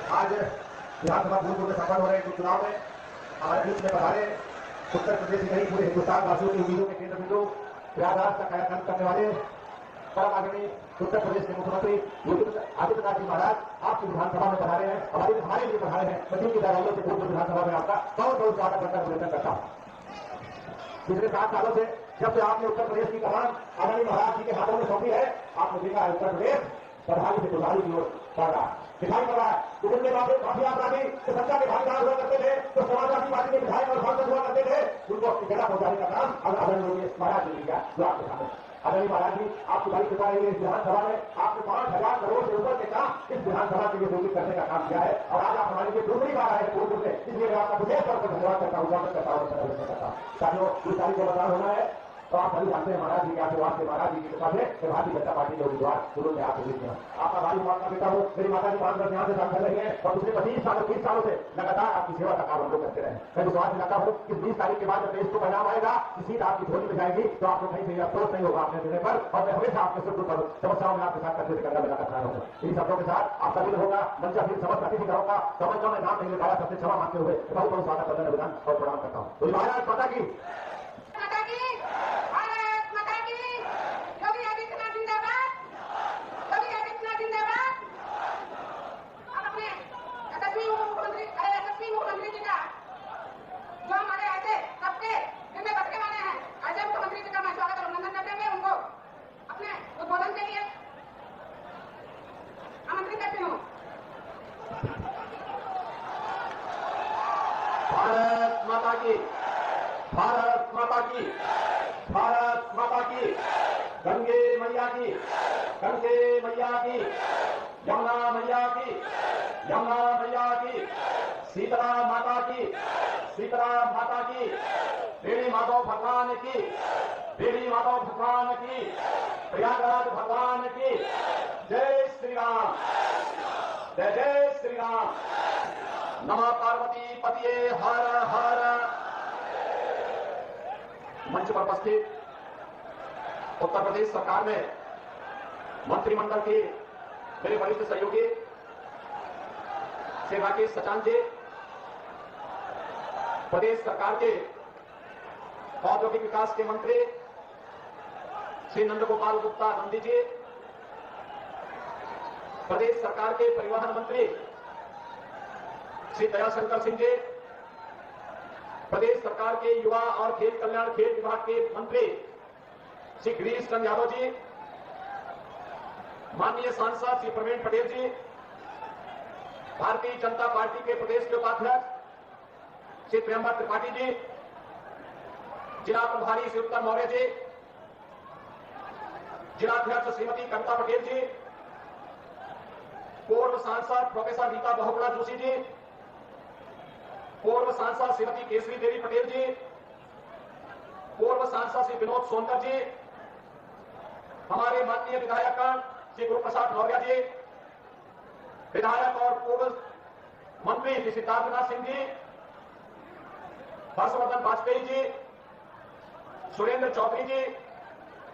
आज विधानसभा भूतपूर्व में संपन्न हो रहे चुनाव में हमारे बीच में पधारे उत्तर प्रदेश ही नहीं पूरे हिंदुस्तान वासियों की उम्मीदों के केंद्र बिंदु प्रयागराज का कायाकल्प करने वाले परम आदरणीय उत्तर प्रदेश के मुख्यमंत्री योगी आदित्यनाथ जी महाराज आपकी विधानसभा में पधारे हैं, हमारे लिए पधारे हैं। मैं की दयालुओं से पूर्व विधानसभा में आपका बहुत बहुत स्वागत करता अभिनंदन करता हूँ। पिछले 7 सालों से जब से आपने उत्तर प्रदेश की कमान आदरणीय महाराज जी के हाथों में सौंपी है, आपने देखा है उत्तर प्रदेश बदहाली से बुधारी की ओर बढ़ रहा है, दिखाई पड़ रहा है। पिछले काफी अपराधी जो सत्ता के भागीदार हुआ करते थे, जो समाजवादी पार्टी के विधायक और सांसद हुआ करते थे, उनको अपनी जगह पहुंचाने का काम आदरणीय योगी महाराज ने किया जो आपके सामने। आदरणीय महाराज जी आपकी बड़ी कृपा रही है, इस विधानसभा में आपने 5,000 करोड़ से ऊपर के काम इस विधानसभा के लिए घोषित करने का काम किया है और आज आप हमारे लिए दूसरी बार आए पूर्व से, इसलिए मैं आपका विशेष तौर पर धन्यवाद करता हूँ, स्वागत करता हूँ। साथियों 20 तारीख को मतदान होना है तो आप सभी जानते हैं महाराज जी के आशीर्वाद से, महाराज जी की कृपा से भारतीय जनता पार्टी के उम्मीदवार शुरू में आपके बीच में आपका भाई माता पिता हो, मेरी माता जी 5 वर्ष यहाँ से सांसद रही है और पिछले 20 सालों से लगातार आपकी सेवा का काम हम लोग करते रहे। मैं विश्वास दिलाता हूँ कि 20 तारीख के बाद जब देश को परिणाम आएगा कि सीट आपकी झोली में जाएगी तो आपको कहीं से अफसोस नहीं होगा अपने देने पर, और मैं हमेशा आपके सुख दुख समस्याओं में आपके साथ करने से करना मेरा करना होगा। इन शब्दों के साथ आप सभी होगा मंच फिर समझ अतिथि करूंगा, समझ मैं नाम नहीं ले पाया, सबसे क्षमा मांगते हुए बहुत बहुत स्वागत करने विधान और प्रणाम करता हूँ। तो महाराज माता की भारत माता की, भारत माता की, भारत माता की, गंगे मैया की, गंगे मैया की, यमुना मैया की, यमुना मैया की, शीतला माता की, शीतला माता की, बेड़ी माधव भगवान की, बेड़ी माधव भगवान की, प्रयागराज भगवान की। जय श्री राम, जय जय श्री राम। नमः पार्वती पतिये हर हर। मंच पर उपस्थित उत्तर प्रदेश सरकार में मंत्रिमंडल के मेरे वरिष्ठ सहयोगी श्री राकेश सचान जी, प्रदेश सरकार के औद्योगिक विकास के मंत्री श्री नंदगोपाल गुप्ता नंदी जी, प्रदेश सरकार के परिवहन मंत्री श्री दयाशंकर सिंह जी, प्रदेश सरकार के युवा और खेल कल्याण खेल विभाग के मंत्री श्री गिरीश चंद्र यादव जी, माननीय सांसद श्री प्रवीण पटेल जी, भारतीय जनता पार्टी के प्रदेश के उपाध्यक्ष श्री प्रियंबा त्रिपाठी जी, जिला प्रभारी श्री उत्तम मौर्य जी, जिलाध्यक्ष श्रीमती कविता पटेल जी, पूर्व सांसद प्रोफेसर रीता बहुगुणा जोशी जी, पूर्व सांसद श्रीमती केसरी देवी पटेल जी, पूर्व सांसद श्री विनोद सोनकर जी, हमारे माननीय विधायक श्री गुरु प्रसाद मौर्य जी, विधायक और पूर्व मंत्री श्री सिद्धार्थनाथ सिंह जी, हर्षवर्धन वाजपेयी जी, सुरेंद्र चौधरी जी,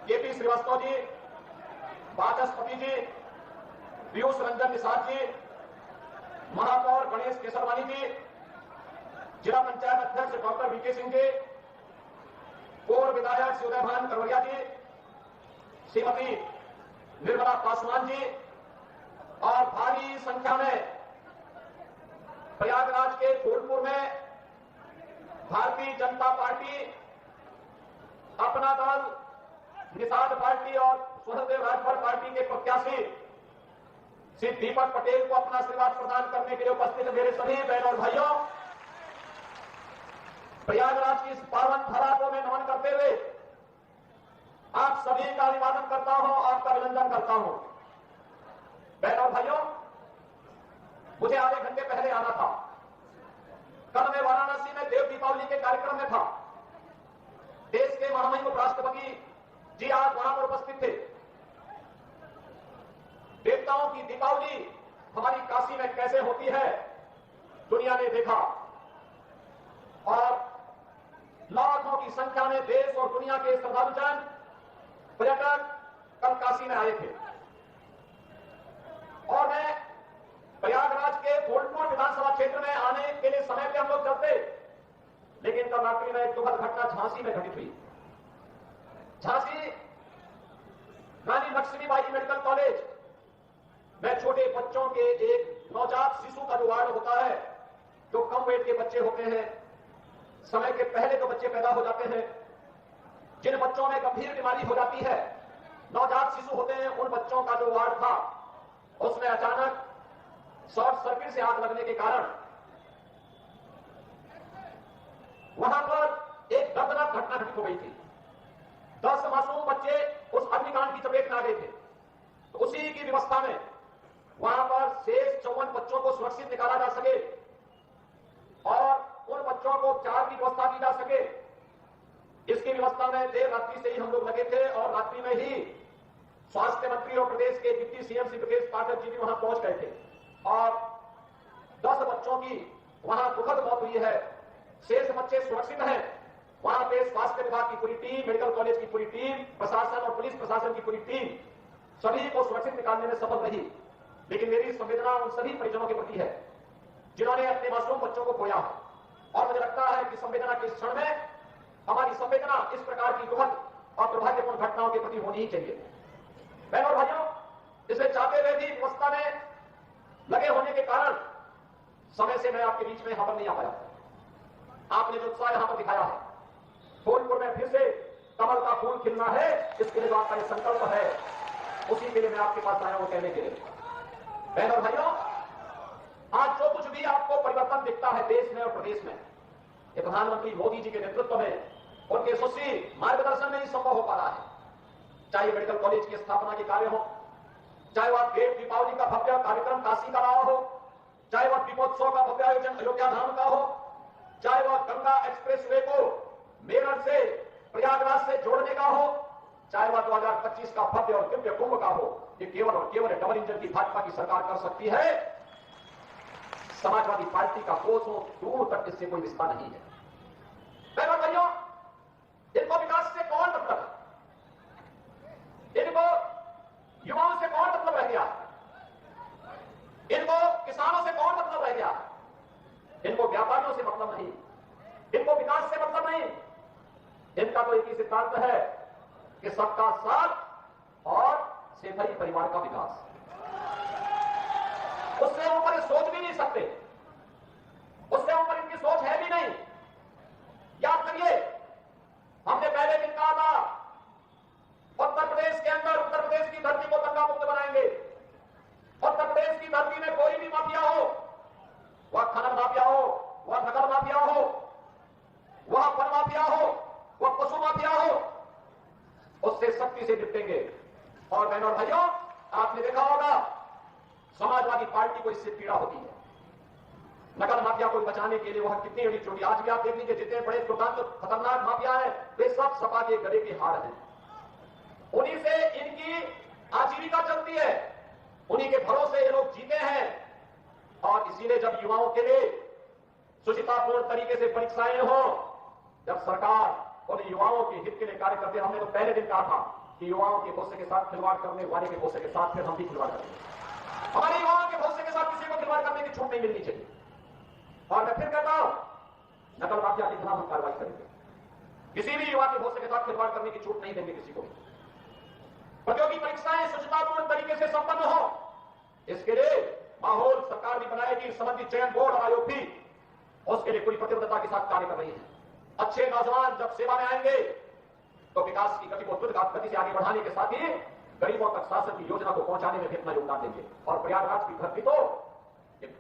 केपी श्रीवास्तव जी, वाचस्पति जी, पीयूष रंजन निषाद जी, महापौर गणेश केसरवानी जी, जिला पंचायत अध्यक्ष डॉक्टर वीके सिंह जी, पूर्व विधायक श्री उदयभान करवरिया जी, श्रीमती निर्मला पासवान जी और भारी संख्या में प्रयागराज के फूलपुर में भारतीय जनता पार्टी, अपना दल, निषाद पार्टी और स्वतंत्र राजभर पार्टी के प्रत्याशी श्री दीपक पटेल को अपना आशीर्वाद प्रदान करने के लिए उपस्थित मेरे सभी बहनों और भाइयों, प्रयागराज की इस पावन धरा को मैं नमन करते हुए आप सभी का अभिवादन करता हूं, आपका अभिनंदन करता हूं। बहनों और भाइयों, मुझे आधे घंटे पहले आना था। कल मैं वाराणसी में देव दीपावली के कार्यक्रम में था। देश के महामहिम उपराष्ट्रपति जी आज वहां पर उपस्थित थे। देवताओं की दीपावली हमारी काशी में कैसे होती है दुनिया ने देखा, और लाखों की संख्या में देश और दुनिया के श्रद्धालुजन पर्यटक कल काशी में आए थे। और मैं प्रयागराज के विधानसभा क्षेत्र में आने के लिए समय पे हम लोग चलते, लेकिन कल रात्रि में एक दुखद घटना झांसी में घटित हुई। झांसी रानी लक्ष्मीबाई मेडिकल कॉलेज में छोटे बच्चों के एक नवजात शिशु का जो वार्ड होता है, जो कम वेट के बच्चे होते हैं, समय के पहले जो बच्चे पैदा हो जाते हैं, जिन बच्चों में गंभीर बीमारी हो जाती है, नवजात शिशु होते हैं, उन बच्चों का जो वार्ड था उसमें अचानक शॉर्ट सर्किट से आग लगने के कारण वहां पर एक दर्दनाक घटना घटित हो गई थी। 10 मासूम बच्चे उस अग्निकांड की चपेट में आ गए थे। तो उसी की व्यवस्था में वहां पर शेष 54 बच्चों को सुरक्षित निकाला जा सके और उन बच्चों को उपचार की व्यवस्था की जा सके, इसकी व्यवस्था में देर रात्रि से ही हम लोग लगे थे और रात्रि में ही स्वास्थ्य मंत्री और प्रदेश के डिप्टी सीएम श्री ब्रजेश पाठक जी भी वहां पहुंच गए थे और 10 बच्चों की वहां दुखद मौत हुई है। शेष बच्चे सुरक्षित हैं। वहां पे स्वास्थ्य विभाग की पूरी टीम, मेडिकल कॉलेज की पूरी टीम, प्रशासन और पुलिस प्रशासन की पूरी टीम सभी को सुरक्षित निकालने में सफल रही। लेकिन मेरी संवेदना उन सभी परिजनों के प्रति है जिन्होंने अपने मासूम बच्चों को खोया है और मुझे लगता है कि संवेदना के इस क्षण में हमारी संवेदना इस प्रकार की दुखद और दुर्भाग्यपूर्ण घटनाओं के प्रति होनी ही चाहिए। बहनों और भाइयों, इसे चाहते हुए भी व्यवस्था में लगे होने के कारण समय से मैं आपके बीच में यहां पर नहीं आ पाया। आपने जो उत्साह यहां पर दिखाया है, फूलपुर में फिर से कमल का फूल खिलना है, इसके लिए जो आपका ये संकल्प है, उसी के लिए मैं आपके पास आया हूं कहने के लिए। बहनों और भाइयों, आज जो कुछ भी आपको परिवर्तन दिखता है देश में और प्रदेश में, ये प्रधानमंत्री मोदी जी के नेतृत्व में, उनके यशस्वी मार्गदर्शन में ही संभव हो पा रहा है। चाहे मेडिकल कॉलेज की स्थापना के कार्य हो, चाहे वह देव दीपावली का भव्य कार्यक्रम काशी का रहा हो, चाहे वह दीपोत्सव का भव्य आयोजन अयोध्या धाम का हो, चाहे वह गंगा एक्सप्रेसवे को मेरठ से प्रयागराज से जोड़ने का हो, चाहे वह 2025 का भव्य और दिव्य कुंभ का हो, ये केवल और केवल डबल इंजन की भाजपा की सरकार कर सकती है। समाजवादी पार्टी का कोसों दूर तक इससे कोई रिश्ता नहीं है। बहनों भाइयों, इनको विकास से कौन मतलब है? इनको युवाओं से कौन मतलब रह गया? इनको किसानों से कौन मतलब रह गया? इनको व्यापारियों से मतलब नहीं, इनको विकास से मतलब नहीं। इनका तो एक ही सिद्धांत है कि सबका साथ और सेठरी परिवार का विकास। उससे ऊपर ये सोच भी नहीं सकते, उससे ऊपर इनकी सोच है भी नहीं। याद करिए, हमने पहले दिन कहा था उत्तर प्रदेश के अंदर, उत्तर प्रदेश की धरती को दंगा मुक्त बनाएंगे। उत्तर प्रदेश की धरती में कोई भी माफिया हो, वह खनन माफिया हो, वह नगर माफिया हो, वह वन माफिया हो, वह पशु माफिया हो, उससे सख्ती से निपटेंगे। और बहनों और भाइयों, आपने देखा होगा समाजवादी पार्टी को इससे पीड़ा होती है। नगर माफिया को बचाने के लिए वह कितनी बड़ी चोटी, आज भी आप देख लीजिए जितने बड़े दुर्दांत खतरनाक माफिया है, वे सब सपा के गले के हार हैं। उन्हीं से इनकी आजीविका चलती है, उन्हीं के भरोसे ये लोग जीते हैं। और इसीलिए जब युवाओं के लिए सुचितापूर्ण तरीके से परीक्षाएं हो, जब सरकार उन युवाओं के हित के लिए कार्य करते हैं, हमने तो पहले दिन कहा था कि युवाओं के भविष्य के साथ खिलवाड़ करने वाले के भविष्य के साथ फिर हम भी खिलवाड़ करेंगे। हमारे युवाओं के भविष्य के साथ किसी को खिलवाड़ करने की छूट नहीं मिलनी चाहिए। और मैं फिर कहता हूं, नकल माफिया के खिलाफ हम कार्रवाई करेंगे। किसी भी युवा के भविष्य के साथ खिलवाड़ करने की छूट नहीं देंगे किसी को। प्रतियोगी परीक्षाएं सुचितापूर्ण तरीके से संपन्न हो, इसके लिए माहौल सरकार भी बनाएगी, संबंधित चयन बोर्ड और आयोग भी उसके लिए पूरी प्रतिबद्धता के साथ कार्य कर रही है। अच्छे नौजवान जब सेवा में आएंगे तो विकास की गति को द्रुत गति से आगे बढ़ाने के साथ ही गरीबों तक शासन की योजना को पहुंचाने में भी अपना योगदान देंगे। और प्रयागराज की धरती तो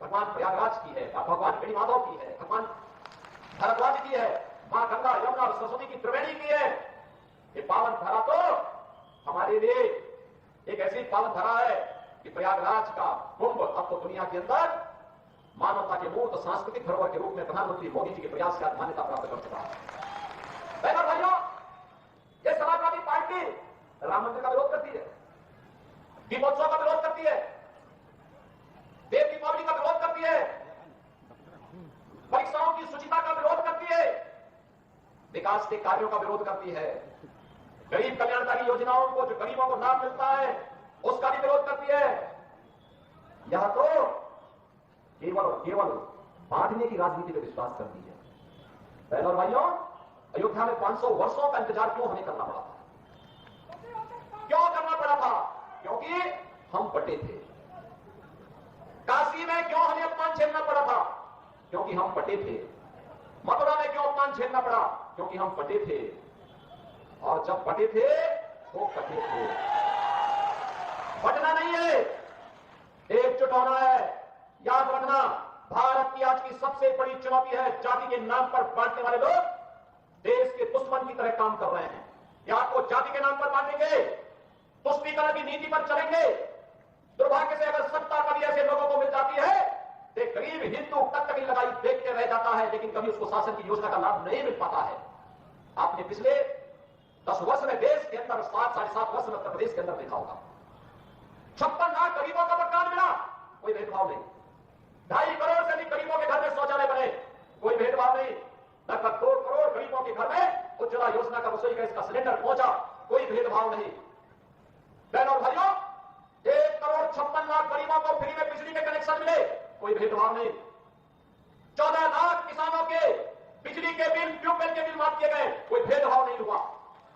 भगवान प्रयागराज की है, भगवान गणी माधव की है, भगवान भरद्वाज की है, मां गंगा यमुना और सरस्वती की त्रिवेणी की है। ये पावन धरा तो हमारे लिए एक ऐसी पावन धरा है कि प्रयागराज का कुंभ अब तो दुनिया के अंदर मानवता के मूर्त सांस्कृतिक धरोहर के रूप में प्रधानमंत्री मोदी जी के प्रयास से आज मान्यता प्राप्त कर चुका है। बहनों भाइयों, ये समाजवादी पार्टी राम मंदिर का विरोध करती है, दीपोत्सव का विरोध करती है, देव दीपावली का विरोध करती है, परीक्षाओं की शुचिता का विरोध करती है, विकास के कार्यों का विरोध करती है, गरीब कल्याणकारी योजनाओं को जो गरीबों को लाभ मिलता है उसका भी विरोध करती है। यह तो केवल और केवल बांटने की राजनीति में विश्वास करती है। बहनों और भाइयों, अयोध्या में 500 वर्षों का इंतजार क्यों हमें करना पड़ा था? क्यों करना पड़ा था? क्योंकि हम बटे थे। काशी में क्यों हमें अपमान झेलना पड़ा था? क्योंकि हम बटे थे। मथुरा में क्यों अपमान झेलना पड़ा? क्योंकि हम बटे थे। और जब बटे थे तो कटे थे। बटना नहीं है, एकजुट होना है। याद रखना, भारत की आज की सबसे बड़ी चुनौती है जाति के नाम पर बांटने वाले लोग देश के दुश्मन की तरह काम कर रहे हैं। या आपको जाति के नाम पर बांटेंगे, तुष्टीकरण की नीति पर चलेंगे। दुर्भाग्य से अगर सत्ता कभी ऐसे लोगों को मिल जाती है तो गरीब हिंदू तक की लड़ाई देखते रह जाता है, लेकिन कभी उसको शासन की योजना का लाभ नहीं मिल पाता है। आपने पिछले 10 वर्ष में देश के अंदर 7 साढ़े 7 वर्ष में उत्तर प्रदेश के अंदर देखा होगा 56 लाख गरीबों का मकान मिला, कोई भेदभाव नहीं। 2.5 करोड़ से अधिक गरीबों के घर में शौचालय बने, कोई भेदभाव नहीं। लगभग 2 करोड़ गरीबों के घर में उज्ज्वला योजना का रसोई गैस का सिलेंडर पहुंचा, कोई भेदभाव नहीं। बहनों और भाइयों, 1 करोड़ 56 लाख गरीबों को फ्री में बिजली के कनेक्शन मिले, कोई भेदभाव नहीं। 14 लाख किसानों के बिजली के बिल, ट्यूबवेल के बिल माफ किए गए, कोई भेदभाव नहीं हुआ।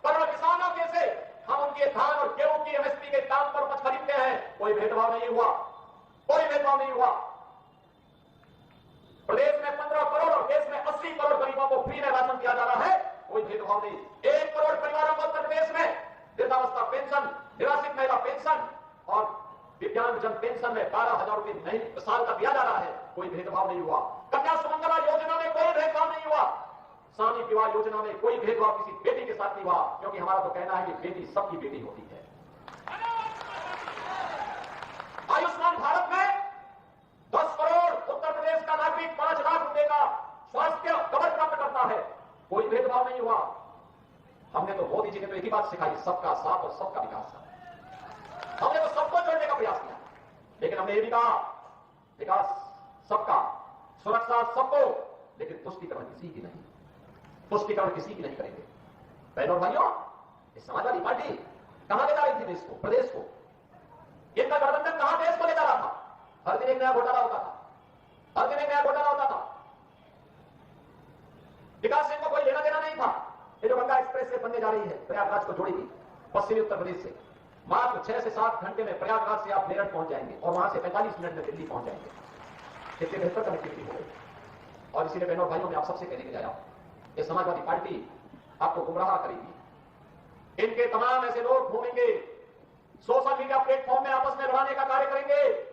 करोड़ों किसानों के से हम उनके धान और गेहूं की एमएसपी के दाम पर उपज खरीदते हैं, कोई भेदभाव नहीं हुआ, कोई भेदभाव नहीं हुआ। प्रदेश में 15 करोड़ और देश में 80 करोड़ गरीबों को फ्री में राशन दिया जा रहा है, कोई भेदभाव नहीं। 1 करोड़ परिवारों को उत्तर प्रदेश में वृद्धावस्था पेंशन, निराश्रित महिला पेंशन और दिव्यांगजन पेंशन में 12,000 रुपए नहीं साल का दिया जा रहा है, कोई भेदभाव नहीं हुआ। कन्या सुमंगला योजना में कोई भेदभाव नहीं हुआ। शादी विवाह योजना में कोई भेदभाव किसी बेटी के साथ नहीं हुआ, क्योंकि हमारा तो कहना है कि बेटी सबकी बेटी होती है। आयुष्मान भारत में 10 करोड़ उत्तर प्रदेश का नागरिक 5 लाख रुपए का स्वास्थ्य कवर प्राप्त करता है, कोई भेदभाव नहीं हुआ। हमने तो मोदी जी ने तो एक ही बात सिखाई, सबका साथ और सबका विकास। हमने तो सबको जोड़ने का प्रयास किया, लेकिन हमने ये भी कहा विकास सबका, सुरक्षा सबको, लेकिन तुष्टीकरण किसी की नहीं, तुष्टीकरण किसी की नहीं करेंगे। बहनों भाइयों, समाजवादी पार्टी कहां ले जा रही थी देश को, प्रदेश को? इनका गठबंधन कहां देश को ले जा रहा था? हर दिन एक नया घोटाला होता था, हर दिन एक नया घोटाला होता था। विकास सिंह को कोई लेना देना नहीं था। ये जो गंगा एक्सप्रेस से बनने जा रही है, प्रयागराज को जोड़ेगी पश्चिमी उत्तर प्रदेश से, मात्र 6 से 7 घंटे में प्रयागराज से आप मेरठ पहुंच जाएंगे और वहां से 45 मिनट में दिल्ली पहुंच जाएंगे। कितनी बेहतर कनेक्टिविटी हो गई। और इसीलिए बहनों भाइयों, मैं आप सबसे कहने के लिए आया हूं, ये समाजवादी पार्टी आपको गुमराह करेगी। इनके तमाम ऐसे लोग घूमेंगे, सोशल मीडिया प्लेटफॉर्म में आपस में लड़ाने का कार्य करेंगे।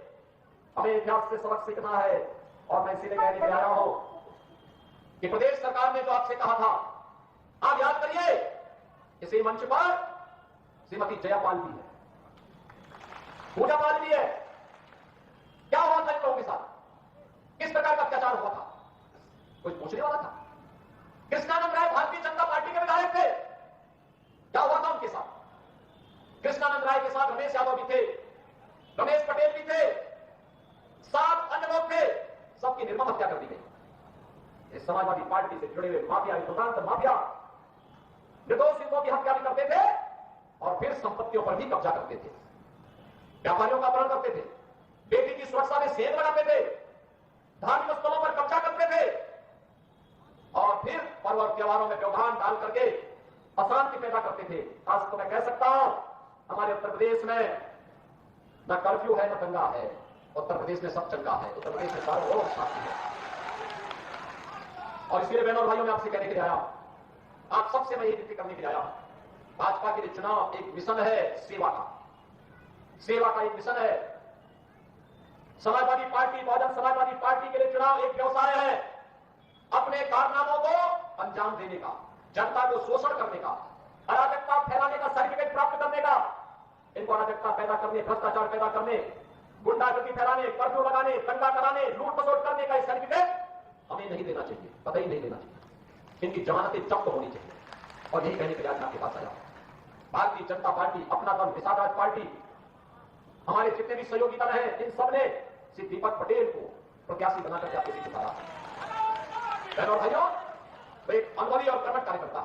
हमें इतिहास से सबक सीखना है। और मैं इसीलिए कहने के लिए आया हूं कि प्रदेश सरकार ने जो आपसे कहा था, आप याद करिए, इसी मंच पर श्रीमती जयापाल भी है, पूजा पाल भी है। क्या हुआ था इन लोगों के साथ? किस प्रकार का अत्याचार हुआ था? कोई पूछने वाला था? कृष्णानंद राय भारतीय जनता पार्टी के विधायक थे, क्या हुआ था उनके साथ? कृष्णानंद राय के साथ रमेश यादव भी थे, रमेश पटेल भी थे, 7 अन्य लोग थे, सबकी निर्मम हत्या कर दी गई। इस समाजवादी पार्टी से जुड़े हुए माफिया, स्वतंत्र माफिया निर्दोष सिंहों की हत्या भी करते थे और फिर संपत्तियों पर भी कब्जा करते थे, व्यापारियों का अपहरण करते थे, बेटी की सुरक्षा में सेंध लगाते थे, धार्मिक स्थलों पर कब्जा करते थे और फिर पर्व और त्योहारों में व्यवधान डाल करके अशांति पैदा करते थे। आज तो मैं कह सकता हूं, हमारे उत्तर प्रदेश में न कर्फ्यू है न दंगा है, उत्तर प्रदेश में सब चंगा है, उत्तर प्रदेश में सार्वभौम शांति है। और इसलिए बहनों और भाइयों, मैं आपसे कहने के लिए आया, आप सबसे मैं ये विनती करने के लिए आया, भाजपा के लिए चुनाव एक मिशन है, सेवा का, सेवा का एक मिशन है। समाजवादी पार्टी, बहुजन समाजवादी पार्टी के लिए चुनाव एक व्यवसाय है, अपने कारनामों को अंजाम देने का, जनता को शोषण करने का, अराजकता फैलाने का सर्टिफिकेट प्राप्त करने का। इनको अराजकता पैदा करने, भ्रष्टाचार पैदा करने, गुंडागर्दी फैलाने, कर्फ्यू लगाने, दंगा कराने, लूट खसोट करने का सर्टिफिकेट हमें नहीं देना चाहिए, पता ही नहीं देना चाहिए। इनकी जमानतें जब्त होनी चाहिए। और यही कहने के लिए आज आपके पास आया। भारतीय जनता पार्टी, अपना दल, विशाखाज पार्टी, हमारे जितने भी सहयोगी दल हैं, इन सबने श्री दीपक पटेल को प्रत्याशी बनाकर आपके बीच उतारा। बहनों भाइयों, तो एक अनुभवी और कर्मठ कार्यकर्ता,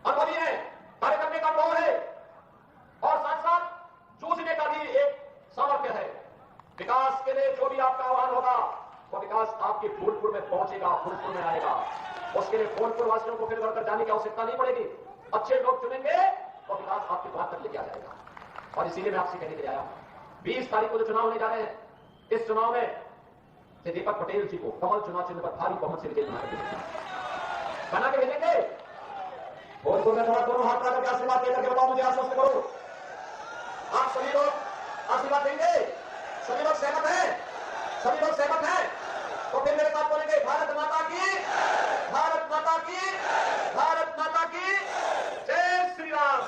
अनुभवी है, कार्य करने का अनुभव है और साथ साथ जूझने का भी एक सामर्थ्य है। विकास के लिए जो भी आप विकास आपके फूलपुर में पहुंचेगा, फूलपुर में आएगा। उसके लिए फूलपुर वासियों को फिर घर कर जाने की आवश्यकता नहीं पड़ेगी। अच्छे लोग चुनेंगे और विकास आपके द्वार तक लेके आ जाएगा। और इसीलिए मैं आपसे कहने के लिए आया हूं, 20 तारीख को जो चुनाव होने जा रहे हैं, इस चुनाव में से दीपक पटेल जी को कमल चुनाव चिन्ह पर भारी बहुमत से विजयी बना के भेजेंगे। फूलपुर में थोड़ा दोनों हाथ करके आशीर्वाद देकर के बताओ, मुझे आश्वस्त करो, आप सभी लोग आशीर्वाद देंगे? सभी लोग सहमत हैं? सभी लोग सहमत हैं? तो फिर मेरे साथ बोलेंगे, भारत माता की, भारत माता की, भारत माता की जय श्री राम।